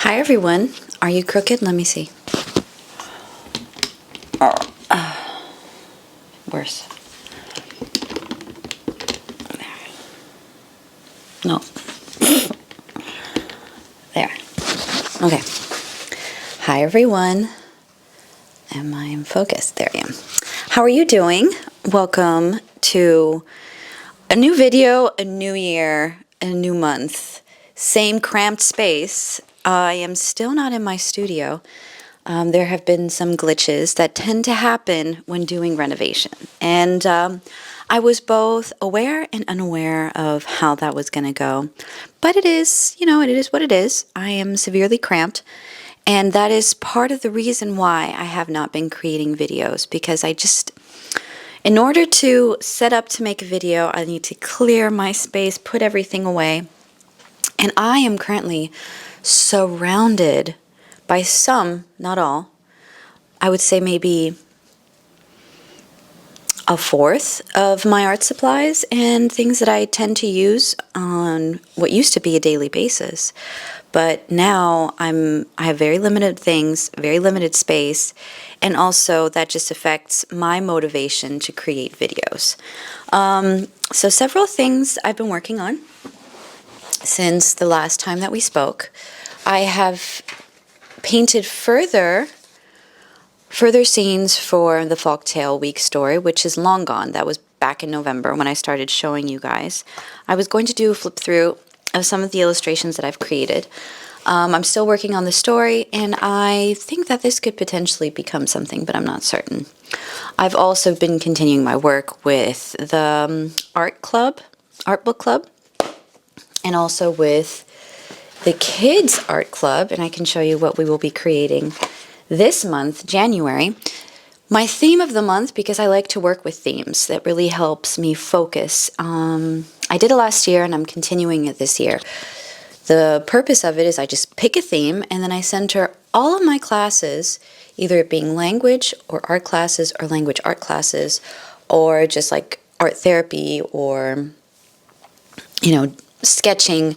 Hi everyone. Are you crooked? Let me see. Worse. There. No. There. Okay. Hi everyone. Am I in focus? There I am. How are you doing? Welcome to a new video, a new year, a new month. Same cramped space. I am still not in my studio. There have been some glitches that tend to happen when doing renovation. And I was both aware and unaware of how that was going to go. But it is, it is what it is. I am severely cramped. And that is part of the reason why I have not been creating videos, because in order to set up to make a video, I need to clear my space, put everything away. And I am currently surrounded by some, not all, I would say maybe a fourth of my art supplies and things that I tend to use on what used to be a daily basis. But now I have very limited things, very limited space, and also that just affects my motivation to create videos. So several things I've been working on since the last time that we spoke. I have painted further scenes for the Folktale Week story, which is long gone. That was back in November when I started showing you guys. I was going to do a flip through of some of the illustrations that I've created. I'm still working on the story, and I think that this could potentially become something, but I'm not certain. I've also been continuing my work with the art book club, and also with the kids art club, and I can show you what we will be creating this month, January. My theme of the month, because I like to work with themes, that really helps me focus. I did it last year and I'm continuing it this year. The purpose of it is I just pick a theme and then I center all of my classes, either it being language or art classes or language art classes, or just like art therapy or, sketching,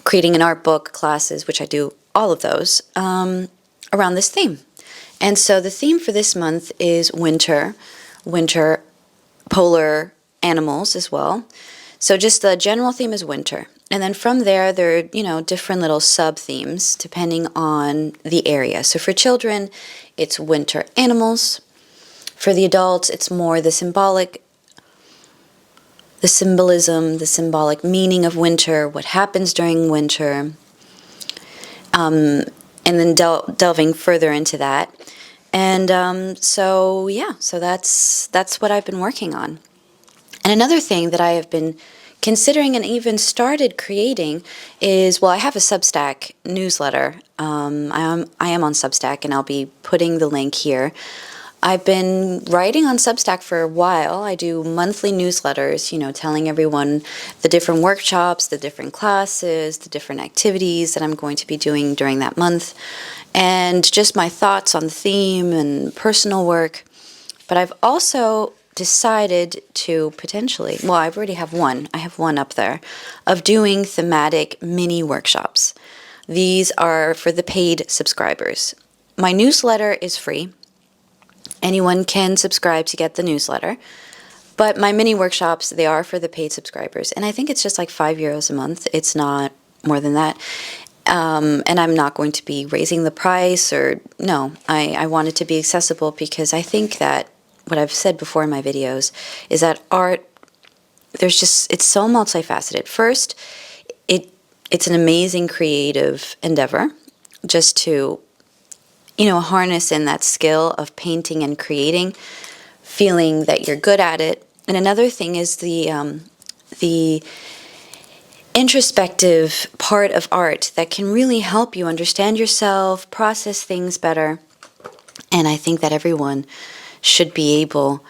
creating an art book classes, which I do all of those, around this theme. And so the theme for this month is winter, polar animals as well. So just the general theme is winter. And then from there are, different little sub-themes depending on the area. So for children, it's winter animals. For the adults, it's more the symbolism, the symbolic meaning of winter, what happens during winter, and then delving further into that. And so that's what I've been working on. And another thing that I have been considering and even started creating is, I have a Substack newsletter. I am on Substack, and I'll be putting the link here. I've been writing on Substack for a while. I do monthly newsletters, telling everyone the different workshops, the different classes, the different activities that I'm going to be doing during that month, and just my thoughts on the theme and personal work. But I've also decided to potentially, I already have one. I have one up there of doing thematic mini workshops. These are for the paid subscribers. My newsletter is free. Anyone can subscribe to get the newsletter. But my mini workshops, they are for the paid subscribers. And I think it's just like €5 a month. It's not more than that. And I'm not going to be raising the price I want it to be accessible, because I think that what I've said before in my videos is that art, it's so multifaceted. First, it's an amazing creative endeavor just to harness in that skill of painting and creating, feeling that you're good at it. And another thing is the introspective part of art that can really help you understand yourself, process things better. And I think that everyone should be able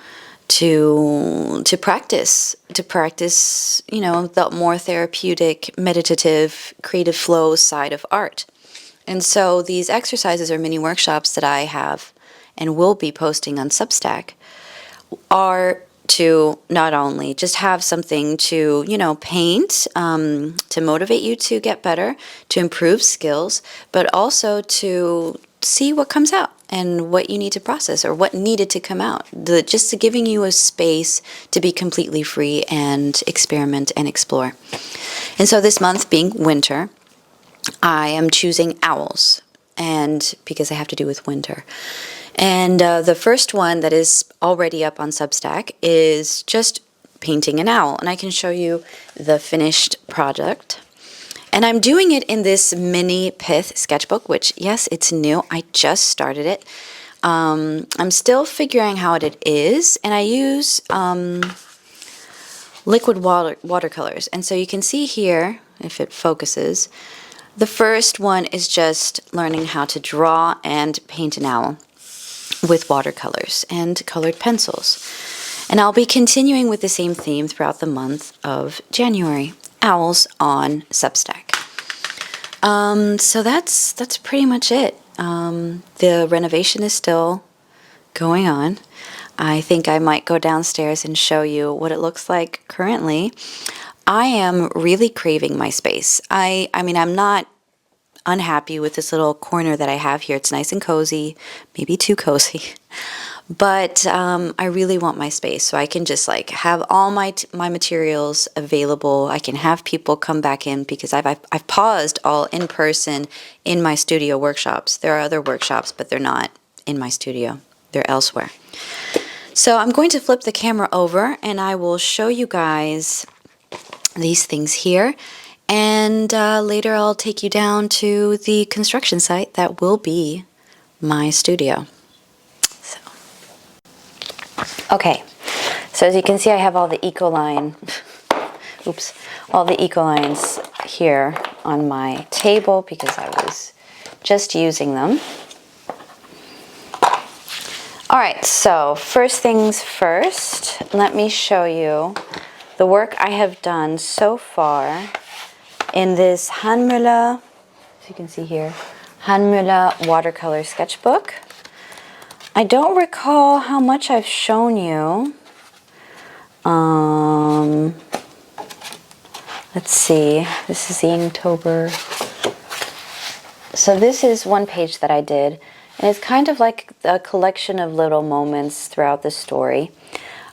to practice, the more therapeutic, meditative, creative flow side of art. And so these exercises or mini workshops that I have and will be posting on Substack are to not only just have something to, paint, to motivate you to get better, to improve skills, but also to see what comes out and what you need to process or what needed to come out. Just giving you a space to be completely free and experiment and explore. And so this month being winter, I am choosing owls, and because I have to do with winter. And the first one that is already up on Substack is just painting an owl. And I can show you the finished product. And I'm doing it in this mini pith sketchbook, which, yes, it's new. I just started it. I'm still figuring how it is. And I use liquid watercolors. And so you can see here, if it focuses, the first one is just learning how to draw and paint an owl with watercolors and colored pencils. And I'll be continuing with the same theme throughout the month of January. Owls on Substack. So that's pretty much it. The renovation is still going on. I think I might go downstairs and show you what it looks like currently. I am really craving my space. I mean, I'm not unhappy with this little corner that I have here. It's nice and cozy, maybe too cozy. But I really want my space so I can just like have all my materials available. I can have people come back in because I've paused all in person in my studio workshops. There are other workshops, but they're not in my studio. They're elsewhere. So I'm going to flip the camera over and I will show you guys these things here. And later I'll take you down to the construction site that will be my studio. Okay, so as you can see, I have all the Ecoline, all the Ecolines here on my table because I was just using them. All right, so first things first, let me show you the work I have done so far in this Handmüller, as you can see here, Handmüller watercolor sketchbook. I don't recall how much I've shown you. Let's see, this is the Inktober. So this is one page that I did, and it's kind of like a collection of little moments throughout the story.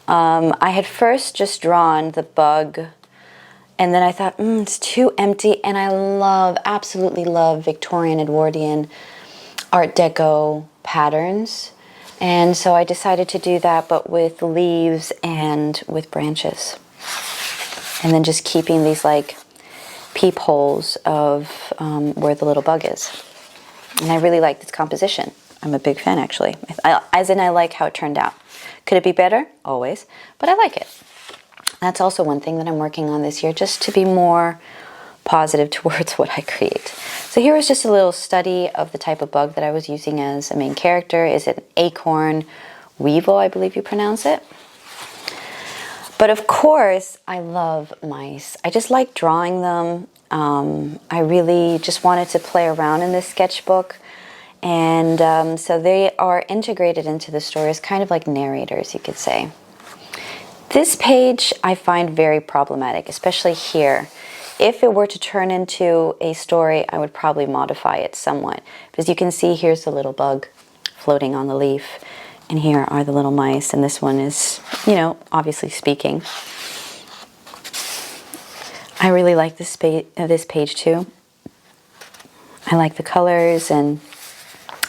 I had first just drawn the bug, and then I thought, it's too empty, and I absolutely love Victorian Edwardian Art Deco patterns. And so I decided to do that, but with leaves and with branches. And then just keeping these like peepholes of where the little bug is. And I really like this composition. I'm a big fan, actually. I like how it turned out. Could it be better? Always. But I like it. That's also one thing that I'm working on this year, just to be more positive towards what I create. So here is just a little study of the type of bug that I was using as a main character. Is it an acorn weevil, I believe you pronounce it? But of course, I love mice. I just like drawing them. I really just wanted to play around in this sketchbook. And so they are integrated into the story as kind of like narrators, you could say. This page I find very problematic, especially here. If it were to turn into a story, I would probably modify it somewhat. Because you can see here's the little bug floating on the leaf. And here are the little mice. And this one is, obviously speaking. I really like this page too. I like the colors and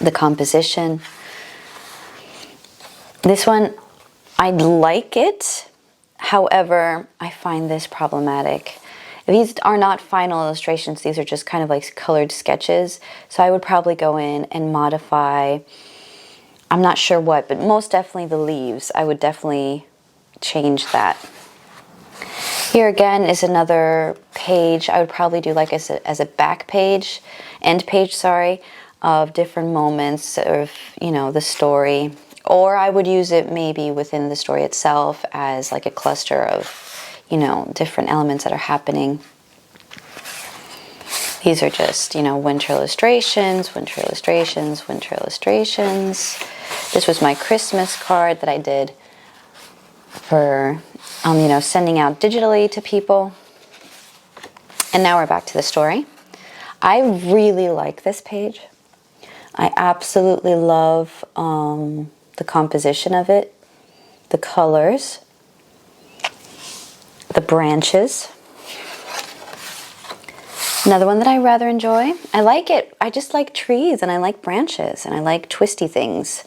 the composition. This one, I like it. However, I find this problematic. These are not final illustrations. These are just kind of like colored sketches. So I would probably go in and modify, I'm not sure what, but most definitely the leaves. I would definitely change that. Here again is another page. I would probably do like as a back page, end page, sorry, of different moments of, the story. Or I would use it maybe within the story itself as like a cluster of different elements that are happening. These are just, winter illustrations, winter illustrations, winter illustrations. This was my Christmas card that I did for sending out digitally to people. And now we're back to the story. I really like this page. I absolutely love the composition of it, the colors, the branches. Another one that I rather enjoy. I like it. I just like trees, and I like branches, and I like twisty things.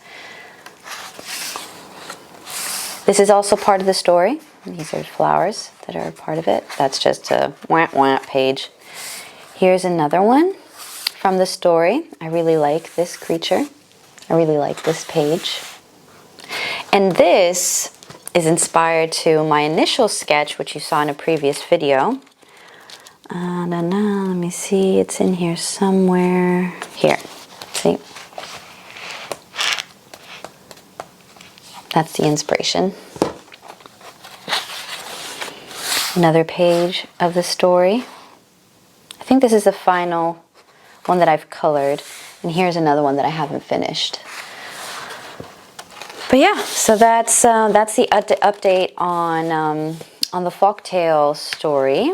This is also part of the story. These are flowers that are part of it. That's just a wah-wah page. Here's another one from the story. I really like this creature. I really like this page. And this is inspired to my initial sketch, which you saw in a previous video. Let me see. It's in here somewhere. Here. See? That's the inspiration. Another page of the story. I think this is the final one that I've colored, and here's another one that I haven't finished. But yeah, so that's the update on the folktale story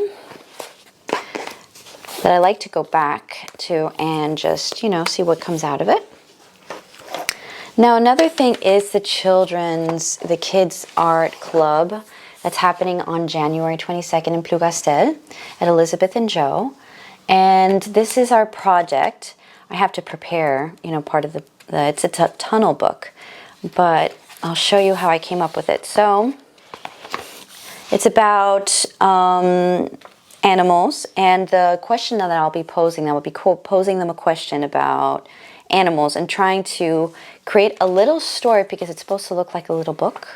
that I like to go back to and just see what comes out of it. Now another thing is the kids art club that's happening on January 22nd in Plougastel at Elizabeth and Joe. And this is our project. I have to prepare, part of it's a tunnel book, but I'll show you how I came up with it. So it's about animals, and the question that I'll be posing, posing them a question about animals and trying to create a little story, because it's supposed to look like a little book.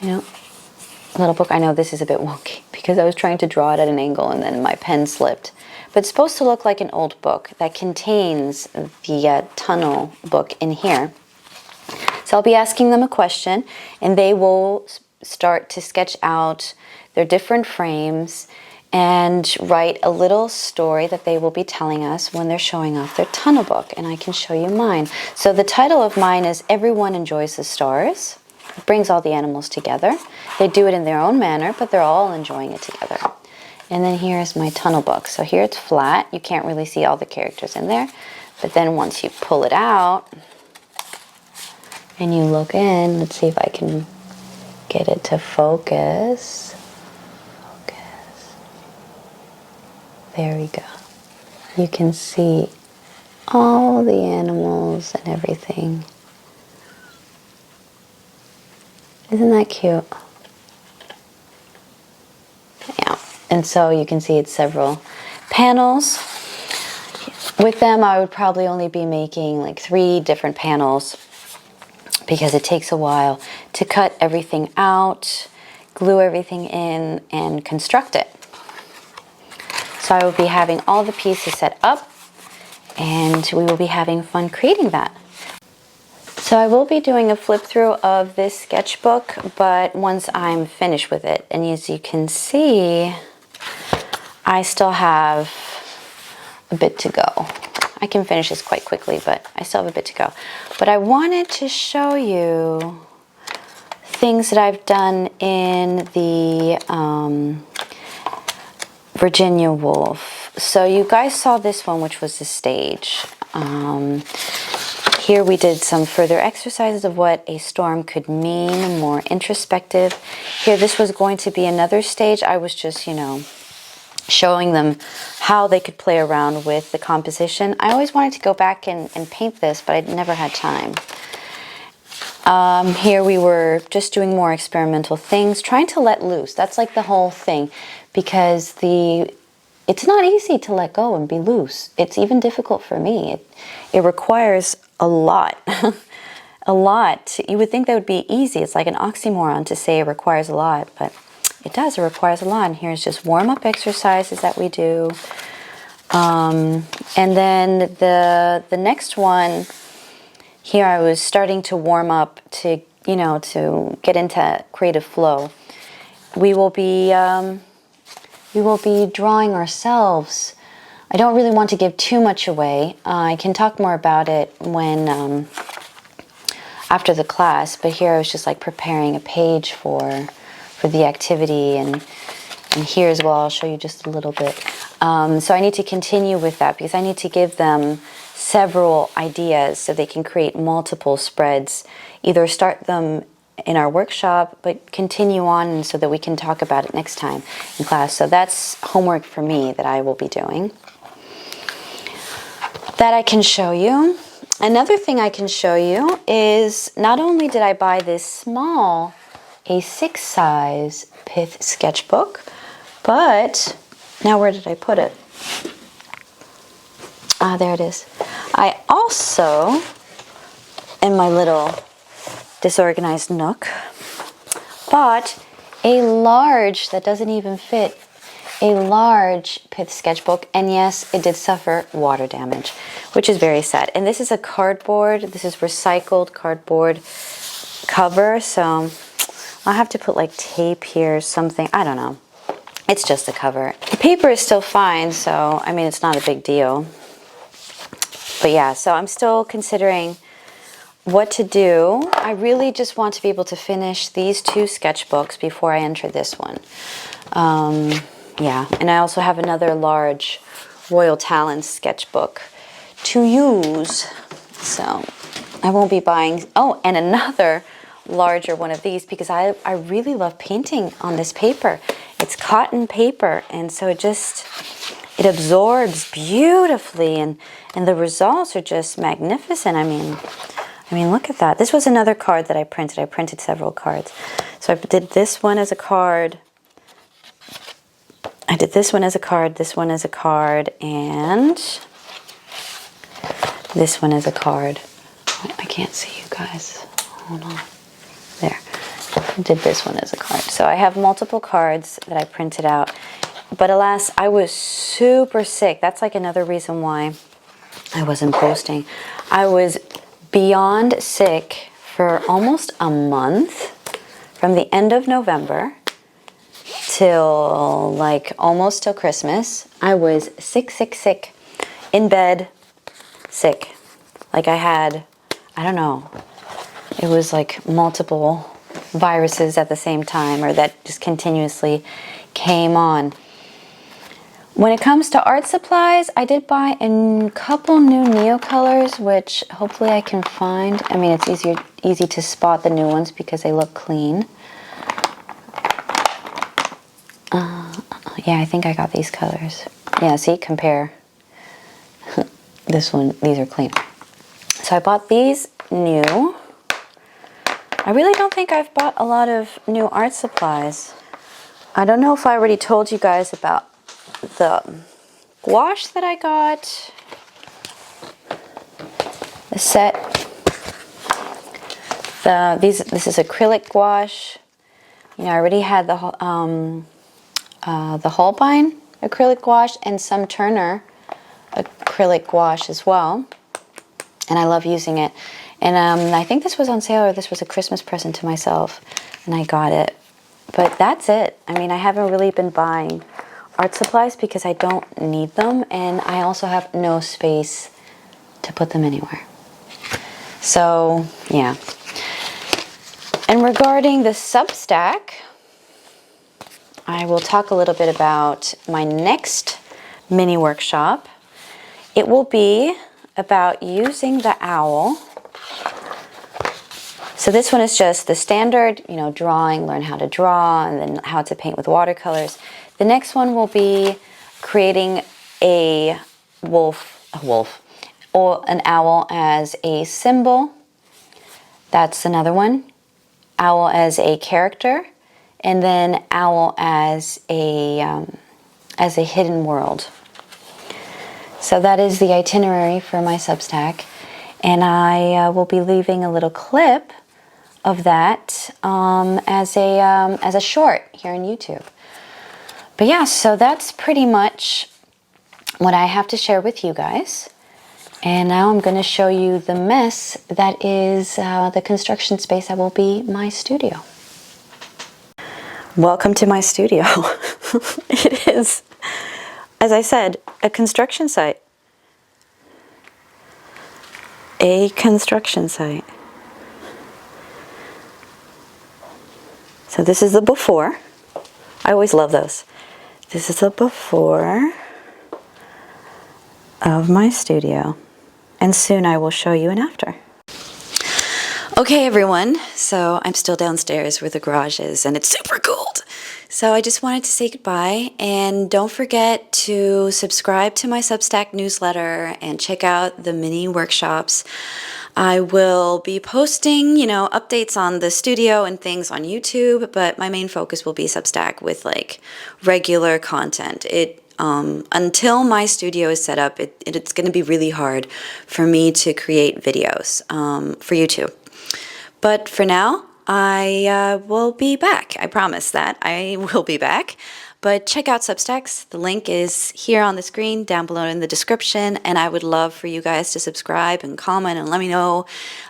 Little book. I know this is a bit wonky because I was trying to draw it at an angle and then my pen slipped. But it's supposed to look like an old book that contains the tunnel book in here. So I'll be asking them a question, and they will start to sketch out their different frames and write a little story that they will be telling us when they're showing off their tunnel book. And I can show you mine. So the title of mine is Everyone Enjoys the Stars. It brings all the animals together. They do it in their own manner, but they're all enjoying it together. And then here's my tunnel book. So here it's flat. You can't really see all the characters in there. But then once you pull it out and you look in, let's see if I can get it to focus. Focus. There we go. You can see all the animals and everything. Isn't that cute? Yeah, and so you can see it's several panels. With them, I would probably only be making like 3 different panels because it takes a while to cut everything out, glue everything in, and construct it. So I will be having all the pieces set up, and we will be having fun creating that. So I will be doing a flip through of this sketchbook, but once I'm finished with it. And as you can see, I still have a bit to go. I can finish this quite quickly, but I still have a bit to go. But I wanted to show you things that I've done in the Virginia Woolf. So you guys saw this one, which was the stage. Here we did some further exercises of what a storm could mean, more introspective. Here, this was going to be another stage. I was just, showing them how they could play around with the composition. I always wanted to go back and paint this, but I never had time. Here we were just doing more experimental things, trying to let loose. That's like the whole thing, because it's not easy to let go and be loose. It's even difficult for me. It requires a lot. A lot. You would think that would be easy. It's like an oxymoron to say it requires a lot, but it does. It requires a lot. And here's just warm-up exercises that we do. And then the next one, here I was starting to warm up to, to get into creative flow. We will be drawing ourselves. I don't really want to give too much away. I can talk more about it when after the class, but here I was just like preparing a page for the activity, and here as well I'll show you just a little bit. So I need to continue with that because I need to give them several ideas so they can create multiple spreads, either start them in our workshop but continue on so that we can talk about it next time in class. So that's homework for me that I will be doing. That I can show you. Another thing I can show you is not only did I buy this small A6 size pith sketchbook, but now where did I put it? Ah, there it is. I also, in my little disorganized nook, bought a large, that doesn't even fit, a large pith sketchbook, and yes, it did suffer water damage, which is very sad. And this is a cardboard, this is recycled cardboard cover, so I'll have to put like tape here or something, I don't know. It's just a cover. The paper is still fine, so I mean, it's not a big deal. But yeah, so I'm still considering what to do. I really just want to be able to finish these two sketchbooks before I enter this one. Yeah, and I also have another large Royal Talons sketchbook to use. So I won't be buying, oh, and another larger one of these because I really love painting on this paper. It's cotton paper, and so it absorbs beautifully, and the results are just magnificent. I mean, look at that. This was another card that I printed. I printed several cards. So I did this one as a card. I did this one as a card, this one as a card, and this one as a card. I can't see you guys. Hold on. There. I did this one as a card. So I have multiple cards that I printed out. But alas, I was super sick. That's like another reason why I wasn't posting. I was beyond sick for almost a month, from the end of November till like almost till Christmas. I was sick, in bed, sick. Like I had, I don't know, it was like multiple viruses at the same time, or that just continuously came on. When it comes to art supplies, I did buy a couple new Neo colors, which hopefully I can find. I mean, it's easy to spot the new ones because they look clean. Yeah, I think I got these colors. Yeah, see, compare. This one, these are clean. So I bought these new. I really don't think I've bought a lot of new art supplies. I don't know if I already told you guys about the gouache that I got, the set. This is acrylic gouache. You know, I already had the Holbein acrylic gouache and some Turner acrylic gouache as well, and I love using it. And I think this was on sale, or this was a Christmas present to myself, and I got it. But that's it. I mean, I haven't really been buying art supplies because I don't need them, and I also have no space to put them anywhere. So, yeah. And regarding the Substack, I will talk a little bit about my next mini workshop. It will be about using the owl. So this one is just the standard, you know, drawing, learn how to draw, and then how to paint with watercolors. The next one will be creating a wolf, or an owl as a symbol. That's another one. Owl as a character, and then owl as a hidden world. So that is the itinerary for my Substack, and I will be leaving a little clip of that as a short here on YouTube. But yeah, so that's pretty much what I have to share with you guys. And now I'm going to show you the mess that is the construction space that will be my studio. Welcome to my studio. It is, as I said, a construction site. A construction site. So this is the before. I always love those. This is the before of my studio. And soon I will show you an after. Okay, everyone. So I'm still downstairs where the garage is, and it's super cold. So I just wanted to say goodbye, and don't forget to subscribe to my Substack newsletter and check out the mini workshops. I will be posting, updates on the studio and things on YouTube, but my main focus will be Substack with like regular content. Until my studio is set up, it's going to be really hard for me to create videos for YouTube. But for now, I will be back. I promise that I will be back. But check out Substacks. The link is here on the screen, down below in the description. And I would love for you guys to subscribe and comment and let me know.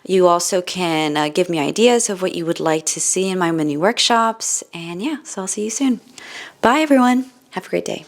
You also can give me ideas of what you would like to see in my mini workshops. And yeah, so I'll see you soon. Bye, everyone. Have a great day.